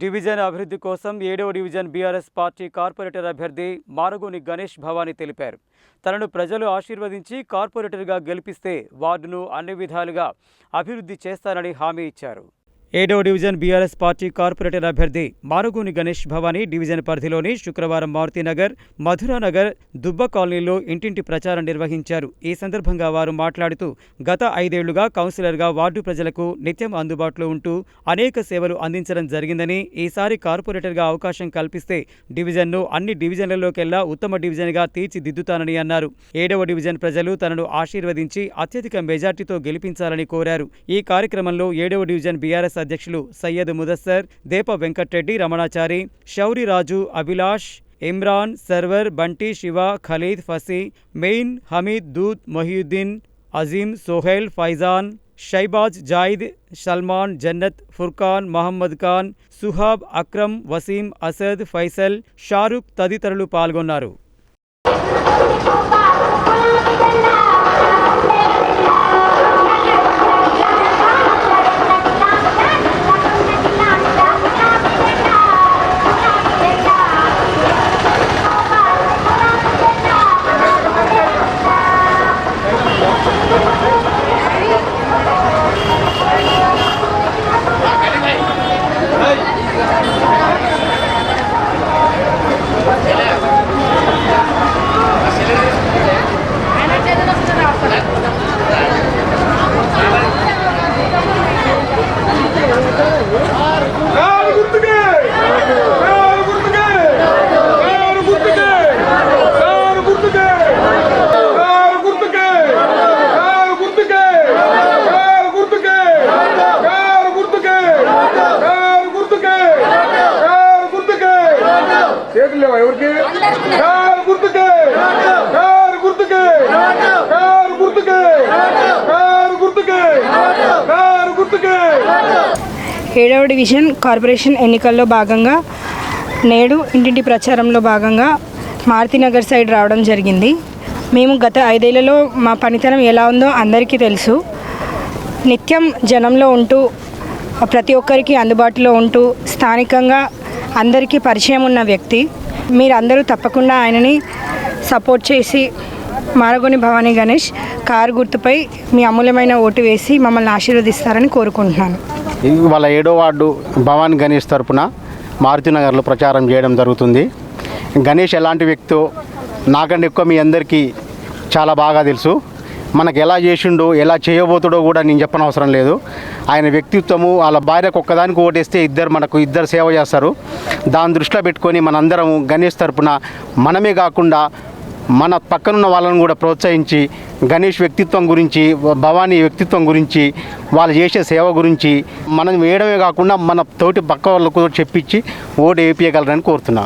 Division అభివృద్ధి కోసం 7వ డివిజన్ బీఆర్ఎస్ పార్టీ కార్పొరేటర్ అభ్యర్థి మారగోని గణేష్ భవానీ తెలిపారు. తనను ప్రజలు ఆశీర్వదించి కార్పొరేటర్గా గెలిపిస్తే వార్డును అన్ని విధాలుగా అభివృద్ధి చేస్తానని హామీ ఇచ్చారు. 7వ డివిజన్ బీఆర్ఎస్ పార్టీ కార్పొరేటర్ అభ్యర్థి మారగోని గణేష్ భవానీ డివిజన్ పరిధిలోని శుక్రవారం మారుతినగర్, మధురానగర్, దుబ్బ కాలనీలో ఇంటింటి ప్రచారం నిర్వహించారు. ఈ సందర్భంగా వారు మాట్లాడుతూ గత 5 ఏళ్లుగా కౌన్సిలర్గా వార్డు ప్రజలకు నిత్యం అందుబాటులో ఉంటూ అనేక సేవలు అందించడం జరిగిందని, ఈసారి కార్పొరేటర్గా అవకాశం కల్పిస్తే డివిజన్ను అన్ని డివిజన్లలోకెల్లా ఉత్తమ డివిజన్గా తీర్చిదిద్దుతానని అన్నారు. 7వ డివిజన్ ప్రజలు తనను ఆశీర్వదించి అత్యధిక మెజార్టీతో గెలిపించాలని కోరారు. ఈ కార్యక్రమంలో 7వ డివిజన్ బీఆర్ఎస్ అధ్యక్షులు సయ్యద్ ముదస్సర్, దేప వెంకట్రెడ్డి, రమణాచారి, షౌరిరాజు, అభిలాష్, ఇమ్రాన్, సర్వర్, బంటి, శివ, ఖలీద్, ఫసీ, మెయిన్, హమీద్, దూద్, మొహియుద్దీన్, అజీం, సోహెల్, ఫైజాన్, షైబాజ్, జాయిద్, సల్మాన్, జన్నత్, ఫుర్ఖాన్, మహమ్మద్ ఖాన్, సుహాబ్, అక్రమ్, వసీం, అసద్, ఫైసల్, షారుఖ్ తదితరులు పాల్గొన్నారు. ఏడవ డివిజన్ కార్పొరేషన్ ఎన్నికల్లో భాగంగా నేడు ఇంటింటి ప్రచారంలో భాగంగా మారుతినగర్ సైడ్ రావడం జరిగింది. మేము గత 5 ఏళ్లలో మా పనితనం ఎలా ఉందో అందరికీ తెలుసు. నిత్యం జనంలో ఉంటూ ప్రతి ఒక్కరికి అందుబాటులో ఉంటూ స్థానికంగా అందరికీ పరిచయం ఉన్న వ్యక్తి. మీరందరూ తప్పకుండా ఆయనని సపోర్ట్ చేసి మారగోని భవానీ గణేష్ కారు గుర్తుపై మీ అమూల్యమైన ఓటు వేసి మమ్మల్ని ఆశీర్వదిస్తారని కోరుకుంటున్నాను. వాళ్ళ 7వ వార్డు భవానీ గణేష్ తరపున మారుతినగర్లో ప్రచారం చేయడం జరుగుతుంది. గణేష్ ఎలాంటి వ్యక్తో నాకంటే ఎక్కువ మీ అందరికీ చాలా బాగా తెలుసు. మనకు ఎలా చేసిండో ఎలా చేయబోతాడో కూడా నేను చెప్పనవసరం లేదు. ఆయన వ్యక్తిత్వము, వాళ్ళ భార్యకు ఒక్కదానికి ఓటేస్తే ఇద్దరు సేవ చేస్తారు. దాని దృష్టిలో పెట్టుకొని మనందరం గణేష్ తరపున మనమే కాకుండా మన పక్కనున్న వాళ్ళని కూడా ప్రోత్సహించి గణేష్ వ్యక్తిత్వం గురించి, భవానీ వ్యక్తిత్వం గురించి, వాళ్ళు చేసే సేవ గురించి మనం వేయడమే కాకుండా మన తోటి పక్క వాళ్ళకు చెప్పించి ఓటు వేయించగలరని కోరుతున్నాను.